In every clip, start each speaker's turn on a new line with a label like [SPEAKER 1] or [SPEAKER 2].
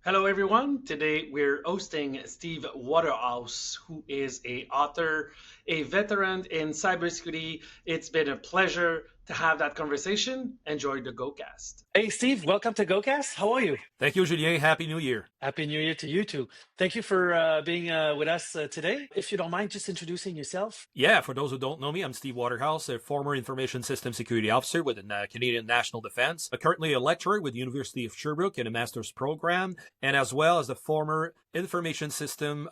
[SPEAKER 1] Hello, everyone. Today we're hosting Steve Waterhouse, who is a author, a veteran in cybersecurity. It's been a pleasure to have that conversation. Enjoy the GoCast.
[SPEAKER 2] Hey, Steve, welcome to GoCast. How are you?
[SPEAKER 3] Thank you, Julien. Happy New Year.
[SPEAKER 2] Happy New Year to you too. Thank you for being with us today. If you don't mind just introducing yourself.
[SPEAKER 3] Yeah, for those who don't know me, I'm Steve Waterhouse, a former information system security officer with the Canadian National Defence, currently a lecturer with the University of Sherbrooke in a master's program, and as well as a former information system,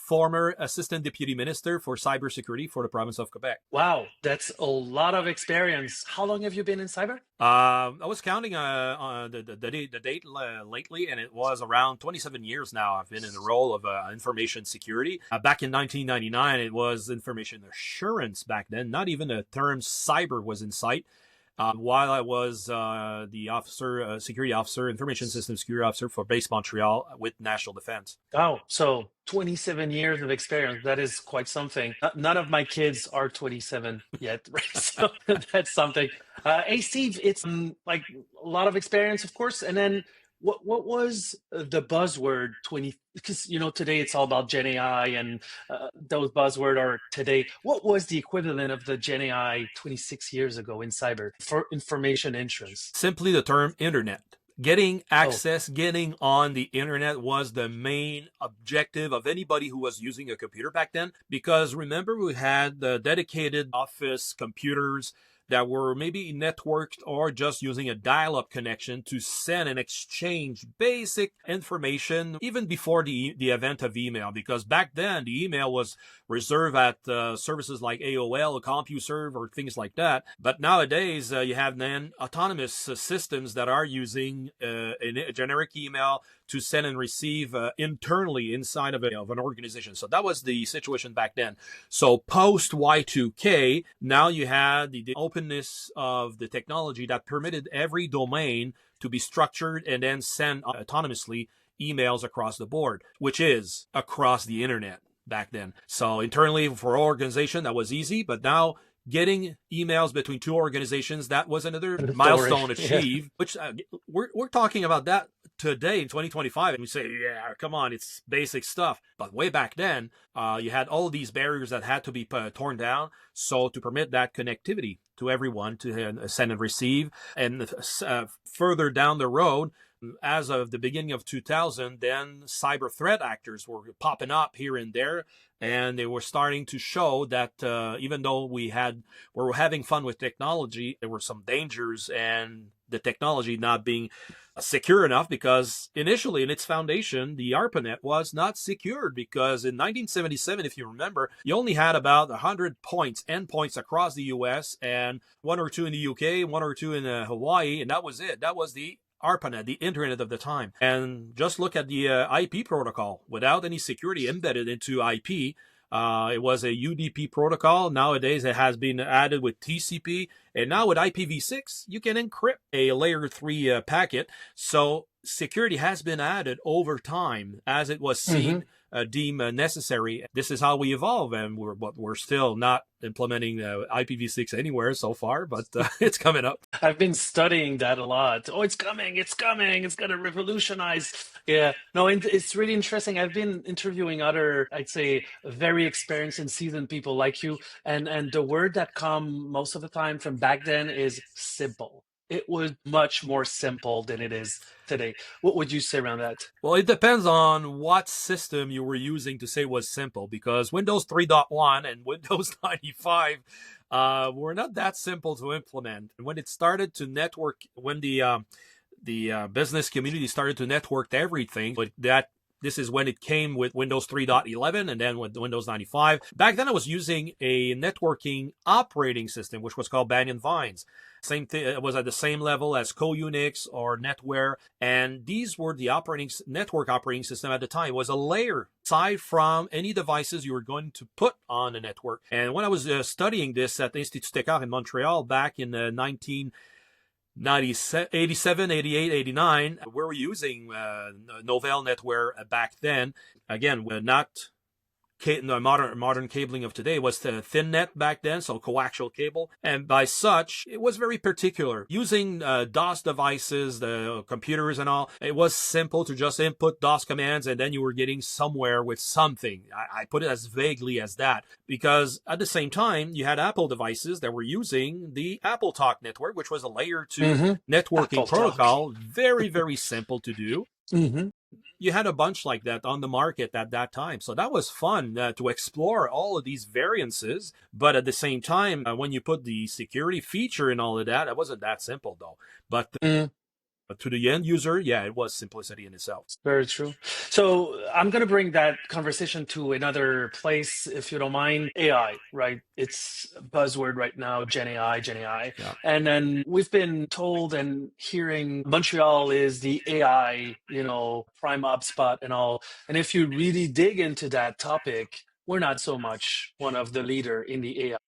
[SPEAKER 3] former assistant deputy minister for cybersecurity for the province of Quebec.
[SPEAKER 2] Wow, that's a lot of experience. How long have you been in cyber?
[SPEAKER 3] I was counting the date lately, and it was around 27 years now. I've been in the role of information security. Back in 1999, it was information assurance back then. Not even the term cyber was in sight. While I was the officer, security officer, information system security officer for base Montreal with National Defence.
[SPEAKER 2] Oh, so 27 years of experience. That is quite something. None of my kids are 27 yet, right? So that's something. Hey, Steve, it's like a lot of experience, of course. And then what was the buzzword 20? Because, today it's all about Gen AI and those buzzwords are today. What was the equivalent of the Gen AI 26 years ago in cyber for information insurance?
[SPEAKER 3] Simply the term internet. Getting access, getting on the internet was the main objective of anybody who was using a computer back then. Because remember, we had the dedicated office computers that were maybe networked or just using a dial-up connection to send and exchange basic information even before the advent of email. Because back then, the email was reserved at services like AOL, CompuServe, or things like that. But nowadays, you have then autonomous systems that are using a generic email to send and receive internally inside of an organization. So that was the situation back then. So post Y2K, now you had the openness of the technology that permitted every domain to be structured and then send autonomously emails across the board, which is across the internet back then. So internally for our organization, that was easy, but now getting emails between two organizations, that was another milestone achieved, which we're talking about that today in 2025. And we say, yeah, come on, it's basic stuff. But way back then, you had all of these barriers that had to be torn down. So to permit that connectivity to everyone to send and receive, and further down the road, as of the beginning of 2000, then cyber threat actors were popping up here and there, and they were starting to show that even though we were having fun with technology, there were some dangers and the technology not being secure enough, because initially in its foundation, the ARPANET was not secured, because in 1977, if you remember, you only had about 100 endpoints across the US, and one or two in the UK, one or two in Hawaii, and that was it. That was the ARPANET, the internet of the time. And just look at the IP protocol without any security embedded into IP. It was a UDP protocol. Nowadays, it has been added with TCP. And now with IPv6, you can encrypt a layer 3 packet. So security has been added over time as it was seen, deemed necessary. This is how we evolve, and we're still not implementing IPv6 anywhere so far, but it's coming up.
[SPEAKER 2] I've been studying that a lot. Oh, it's coming, it's going to revolutionize. Yeah, no, and it's really interesting. I've been interviewing other, I'd say, very experienced and seasoned people like you, and the word that come most of the time from back then is simple. It was much more simple than it is today. What would you say around that?
[SPEAKER 3] Well, it depends on what system you were using to say was simple, because Windows 3.1 and Windows 95 were not that simple to implement. When it started to network, when the business community started to network everything, but this is when it came with Windows 3.11 and then with Windows 95. Back then, I was using a networking operating system, which was called Banyan Vines. Same thing, it was at the same level as Co-Unix or NetWare. And these were the network operating system at the time. It was a layer aside from any devices you were going to put on the network. And when I was studying this at the Institut Descartes in Montreal back in 87, 88, 89, we were using Novell NetWare back then. Again, we're not the modern cabling of today was the thin net back then, so coaxial cable. And by such, it was very particular. Using DOS devices, the computers and all, it was simple to just input DOS commands and then you were getting somewhere with something. I put it as vaguely as that because at the same time, you had Apple devices that were using the Apple Talk network, which was a layer 2 networking
[SPEAKER 2] Apple
[SPEAKER 3] protocol.
[SPEAKER 2] Talk.
[SPEAKER 3] Very, very simple to do. You had a bunch like that on the market at that time. So that was fun to explore all of these variances. But at the same time, when you put the security feature and all of that, it wasn't that simple though. But to the end user, yeah, it was simplicity in itself.
[SPEAKER 2] Very true. So I'm going to bring that conversation to another place, if you don't mind. AI, right? It's a buzzword right now, Gen AI, Gen AI.
[SPEAKER 3] Yeah.
[SPEAKER 2] And then we've been told and hearing Montreal is the AI, prime up spot and all. And if you really dig into that topic, we're not so much one of the leader in the AI.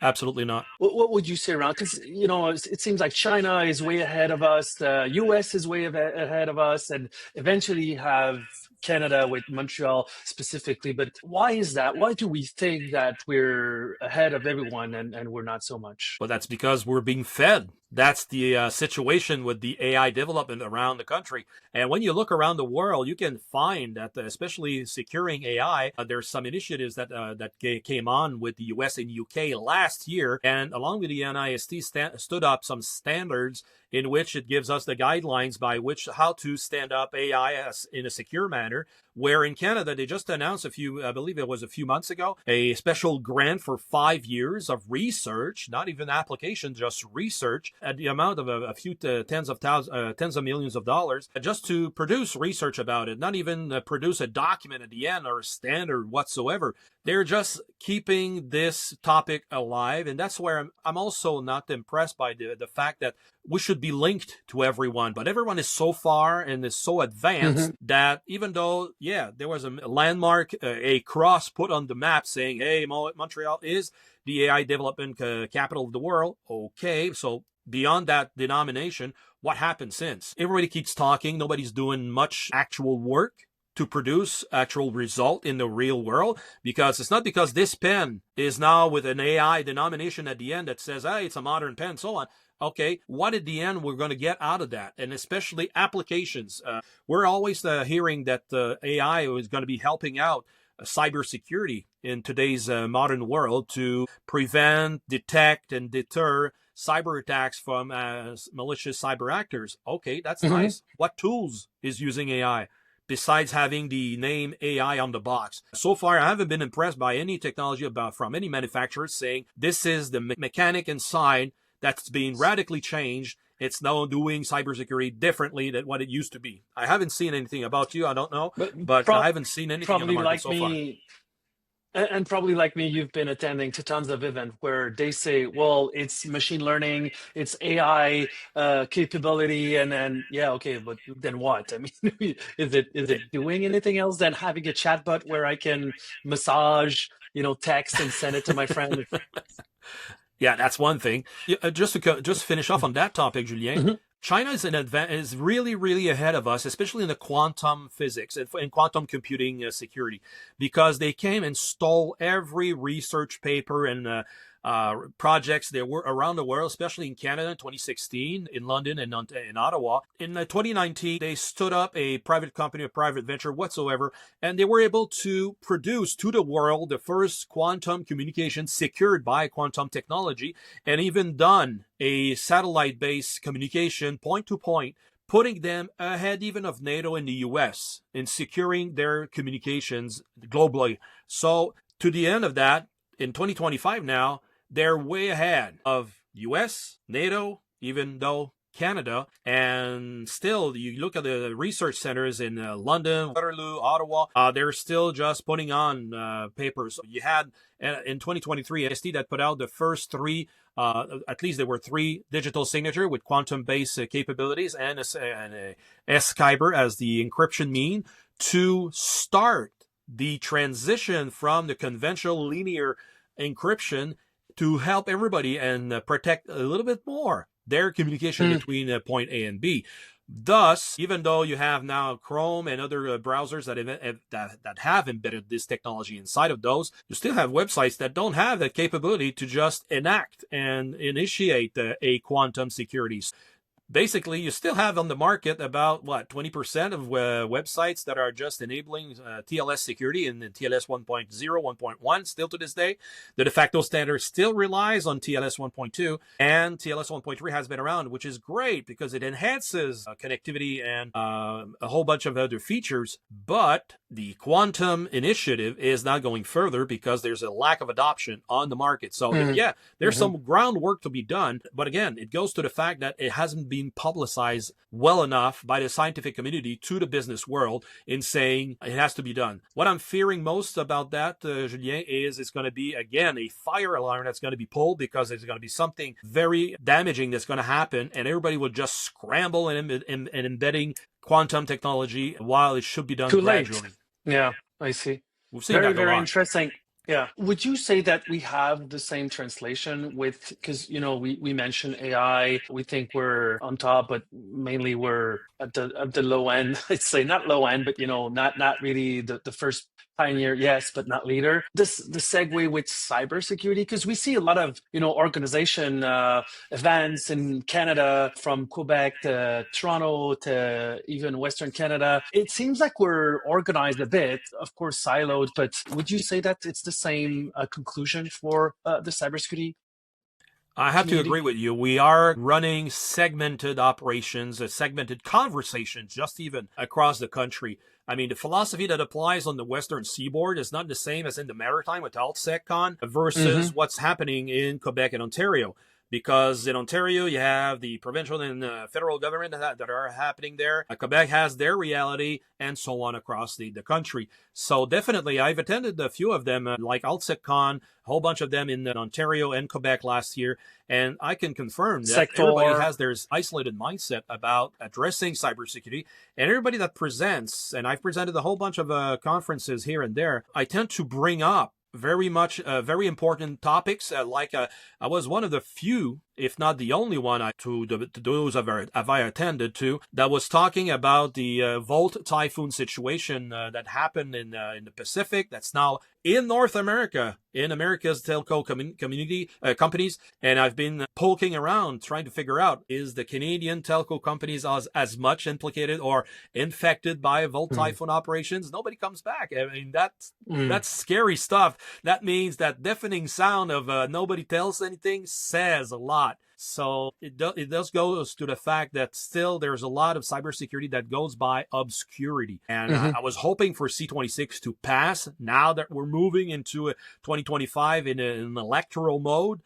[SPEAKER 3] Absolutely not.
[SPEAKER 2] What would you say around? Because, it seems like China is way ahead of us. The US is way ahead of us. And eventually you have Canada with Montreal specifically. But why is that? Why do we think that we're ahead of everyone and we're not so much?
[SPEAKER 3] Well, that's because we're being fed. That's the situation with the AI development around the country. And when you look around the world, you can find that, especially securing AI, there's some initiatives that came on with the US and UK last year. And along with the NIST stood up some standards in which it gives us the guidelines by which how to stand up AI in a secure manner. Where in Canada, they just announced I believe it was a few months ago, a special grant for 5 years of research, not even application, just research at the amount of a few tens of millions of dollars just to produce research about it, not even produce a document at the end or a standard whatsoever. They're just keeping this topic alive. And that's where I'm also not impressed by the fact that we should be linked to everyone, but everyone is so far and is so advanced that even though, there was a landmark, a cross put on the map saying, hey, Montreal is the AI development capital of the world. Okay, so beyond that denomination, what happened since? Everybody keeps talking. Nobody's doing much actual work to produce actual result in the real world, because it's not because this pen is now with an AI denomination at the end that says, hey, it's a modern pen, so on. Okay, what at the end we're going to get out of that? And especially applications. We're always hearing that AI is going to be helping out cybersecurity in today's modern world to prevent, detect, and deter cyber attacks from malicious cyber actors. Okay, that's nice. What tools is using AI? Besides having the name AI on the box. So far, I haven't been impressed by any technology from any manufacturer saying this is the mechanic inside that's being radically changed. It's now doing cybersecurity differently than what it used to be. I haven't seen anything about you. I don't know, but I haven't seen anything on the market so far.
[SPEAKER 2] And probably like me, you've been attending to tons of events where they say, well, it's machine learning, it's AI capability, and then, okay, but then what? I mean, is it doing anything else than having a chatbot where I can massage, text and send it to my friend?
[SPEAKER 3] Yeah, that's one thing. Just to finish off on that topic, Julien, China is really, really ahead of us, especially in the quantum physics and quantum computing security, because they came and stole every research paper and projects there were around the world, especially in Canada in 2016, in London and in Ottawa. In 2019, they stood up a private company, a private venture whatsoever, and they were able to produce to the world the first quantum communication secured by quantum technology, and even done a satellite-based communication point-to-point, putting them ahead even of NATO and the US in securing their communications globally. So to the end of that, in 2025 now, they're way ahead of US, NATO, even though Canada, and still you look at the research centers in London, Waterloo, Ottawa, they're still just putting on papers. You had in 2023 NIST that put out the first three, at least there were 3 digital signature with quantum-based capabilities and a S-Kyber as the encryption mean to start the transition from the conventional linear encryption to help everybody and protect a little bit more their communication between point A and B. Thus, even though you have now Chrome and other browsers that have embedded this technology inside of those, you still have websites that don't have the capability to just enact and initiate a quantum security. Basically, you still have on the market about 20% of websites that are just enabling TLS security in TLS 1.0, 1.1 still to this day. The de facto standard still relies on TLS 1.2, and TLS 1.3 has been around, which is great because it enhances connectivity and a whole bunch of other features. But the quantum initiative is not going further because there's a lack of adoption on the market. So there's some groundwork to be done. But again, it goes to the fact that it hasn't been publicized well enough by the scientific community to the business world in saying it has to be done. What I'm fearing most about that, Julien, is it's going to be, again, a fire alarm that's going to be pulled because there's going to be something very damaging that's going to happen, and everybody will just scramble and embedding quantum technology while it should be done
[SPEAKER 2] Too
[SPEAKER 3] gradually.
[SPEAKER 2] late. Yeah, I see.
[SPEAKER 3] We've seen that a
[SPEAKER 2] Very
[SPEAKER 3] lot.
[SPEAKER 2] interesting. Yeah. Would you say that we have the same translation with, because, we mentioned AI, we think we're on top, but mainly we're at the low end. I'd say not low end, but, not really the first pioneer, yes, but not leader. The segue with cybersecurity, because we see a lot of, organization events in Canada, from Quebec to Toronto to even Western Canada. It seems like we're organized a bit, of course, siloed, but would you say that it's the same conclusion for the cybersecurity
[SPEAKER 3] I have to
[SPEAKER 2] community?
[SPEAKER 3] agree with you. We are running segmented operations, segmented conversations, just even across the country. I mean, the philosophy that applies on the Western seaboard is not the same as in the maritime with AltSecCon versus what's happening in Quebec and Ontario. Because in Ontario, you have the provincial and federal government that are happening there. Quebec has their reality, and so on across the country. So definitely, I've attended a few of them, like AltSecCon, a whole bunch of them in Ontario and Quebec last year. And I can confirm that everybody has their isolated mindset about addressing cybersecurity. And everybody that presents, and I've presented a whole bunch of conferences here and there, I tend to bring up very important topics. I was one of the few, if not the only one, to those have I attended to, that was talking about the Volt typhoon situation that happened in the Pacific. That's now in North America, in America's telco companies. And I've been poking around trying to figure out, is the Canadian telco companies as much implicated or infected by Volt typhoon operations? Nobody comes back. I mean, that's scary stuff. That means that deafening sound of nobody tells anything says a lot. So it does go to the fact that still there's a lot of cybersecurity that goes by obscurity. And I was hoping for C26 to pass. Now that we're moving into 2025 in an electoral mode,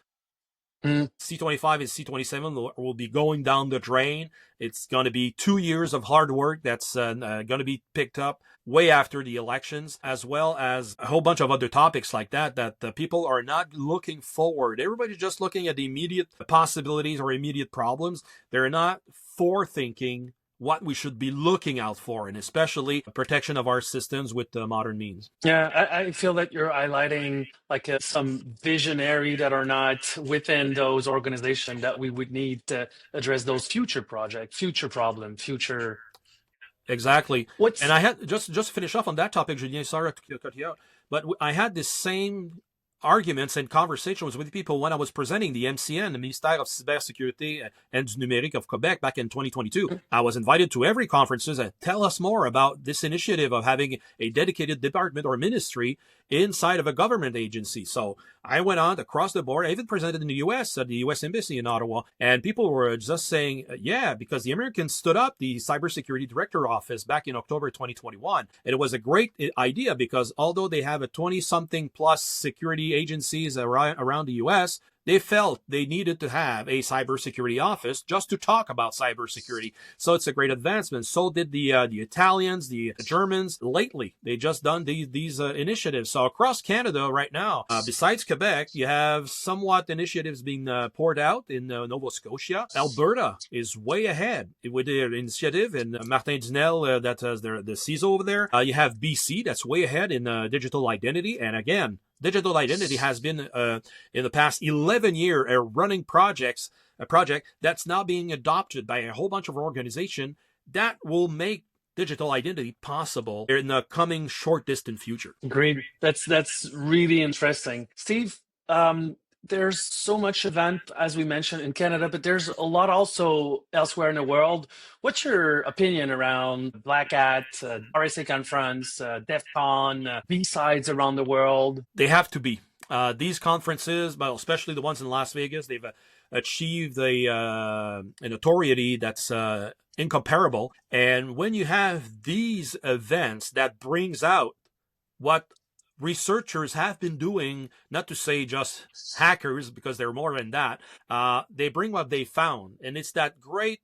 [SPEAKER 3] C25 and C27 will be going down the drain. It's going to be 2 years of hard work that's going to be picked up way after the elections, as well as a whole bunch of other topics like that people are not looking forward. Everybody's just looking at the immediate possibilities or immediate problems. They're not forethinking what we should be looking out for, and especially protection of our systems with modern means.
[SPEAKER 2] Yeah, I feel that you're highlighting like some visionary that are not within those organizations that we would need to address those future projects, future problem, future.
[SPEAKER 3] Exactly. And I had just to finish off on that topic, Julien, sorry to cut you out, but I had this same arguments and conversations with people when I was presenting the MCN, the Ministère of Cybersecurity and du Numérique of Quebec, back in 2022. I was invited to every conferences and tell us more about this initiative of having a dedicated department or ministry inside of a government agency. So I went on across the board. I even presented in the U.S. at the U.S. Embassy in Ottawa, and people were just saying, yeah, because the Americans stood up the Cybersecurity Director Office back in October 2021. And it was a great idea because although they have a 20-something plus security agencies around the U.S., they felt they needed to have a cybersecurity office just to talk about cybersecurity. So it's a great advancement. So did the Italians, the Germans lately. They just done these initiatives. So across Canada right now, besides Quebec, you have somewhat initiatives being poured out in Nova Scotia. Alberta is way ahead with their initiative, and Martin Dunel, that has the CISO over there. You have BC that's way ahead in digital identity, and again, digital identity has been, in the past 11 years, a running project that's now being adopted by a whole bunch of organizations that will make digital identity possible in the coming short distant future.
[SPEAKER 2] Agreed. That's really interesting. Steve, there's so much event, as we mentioned, in Canada, but there's a lot also elsewhere in the world. What's your opinion around Black Hat, RSA Conference, DEF CON, B-sides around the world?
[SPEAKER 3] They have to be. These conferences, well, especially the ones in Las Vegas, they've achieved a notoriety that's incomparable. And when you have these events that brings out what researchers have been doing, not to say just hackers, because they're more than that, they bring what they found. And it's that great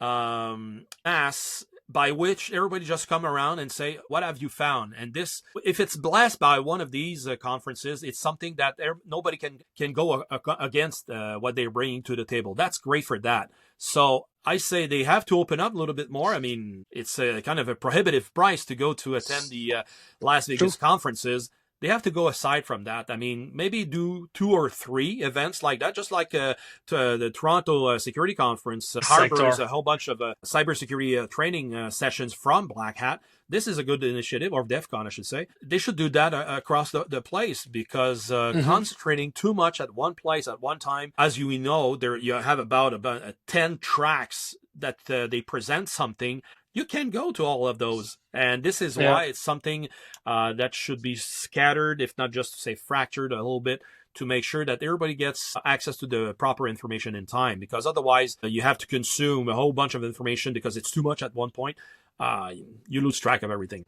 [SPEAKER 3] mass by which everybody just come around and say, what have you found? And this, if it's blessed by one of these conferences, it's something that nobody can go against what they're bringing to the table. That's great for that. So I say they have to open up a little bit more. I mean, it's a kind of a prohibitive price to go to attend the Las Vegas conferences. They have to go aside from that. I mean, maybe do 2 or 3 events like that, just like to the Toronto Security Conference harbors a whole bunch of cybersecurity training sessions from Black Hat. This is a good initiative, or DEF CON, I should say. They should do that across the place, because concentrating too much at one place at one time, as you know, there you have about 10 tracks that they present something. You can go to all of those. And this is why it's something that should be scattered, if not just to say fractured a little bit, to make sure that everybody gets access to the proper information in time. Because otherwise, you have to consume a whole bunch of information because it's too much at one point. You lose track of everything.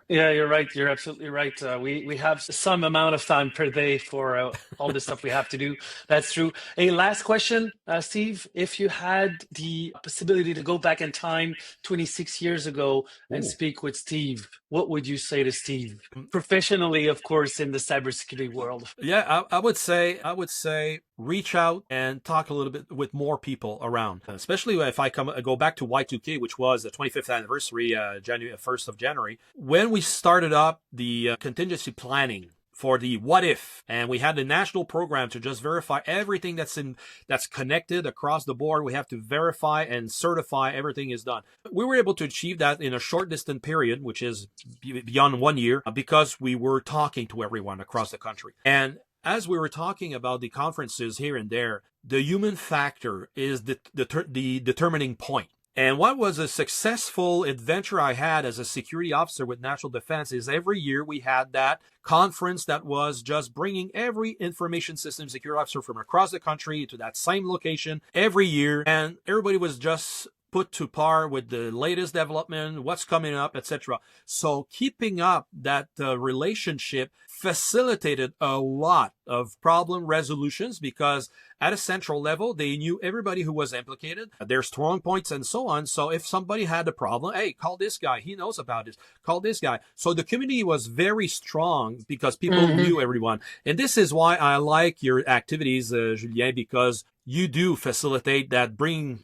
[SPEAKER 2] Yeah, you're right. You're absolutely right. We have some amount of time per day for all the stuff we have to do. That's true. A last question, Steve. If you had the possibility to go back in time 26 years ago and speak with Steve, what would you say to Steve? Professionally, of course, in the cybersecurity world.
[SPEAKER 3] Yeah, I would say reach out and talk a little bit with more people around, especially if I go back to Y2K, which was the 25th anniversary, January 1st of January, when we started up the contingency planning for the what if, and we had the national program to just verify everything that's connected across the board. We have to verify and certify everything is done. We were able to achieve that in a short distant period, which is beyond 1 year, because we were talking to everyone across the country. And as we were talking about the conferences here and there, the human factor is the determining point. And what was a successful adventure I had as a security officer with National Defense is every year we had that conference that was just bringing every information system security officer from across the country to that same location every year. And everybody was just put to par with the latest development, what's coming up, etc. So keeping up that relationship facilitated a lot of problem resolutions, because at a central level, they knew everybody who was implicated, their strong points and so on. So if somebody had a problem, hey, call this guy. He knows about this. Call this guy. So the community was very strong because people knew everyone. And this is why I like your activities, Julien, because you do facilitate that bringing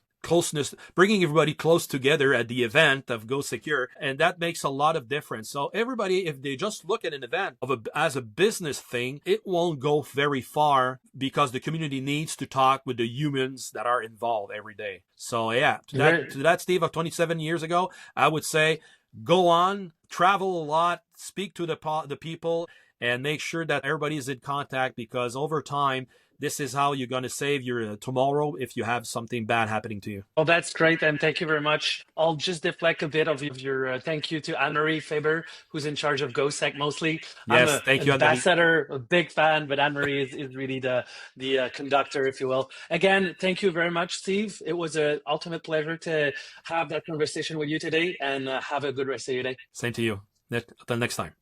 [SPEAKER 3] everybody close together at the event of Go Secure, and that makes a lot of difference. So everybody, if they just look at an event as a business thing, it won't go very far, because the community needs to talk with the humans that are involved every day. So yeah, to that Steve of 27 years ago, I would say go on, travel a lot, speak to the people, and make sure that everybody is in contact, because over time, this is how you're going to save your tomorrow if you have something bad happening to you.
[SPEAKER 2] Well, that's great. And thank you very much. I'll just deflect a bit of your thank you to Anne-Marie Faber, who's in charge of GoSec mostly.
[SPEAKER 3] Yes, thank you,
[SPEAKER 2] ambassador, a big fan, but Anne-Marie is really the conductor, if you will. Again, thank you very much, Steve. It was an ultimate pleasure to have that conversation with you today, and have a good rest of your day.
[SPEAKER 3] Same to you. Until next time.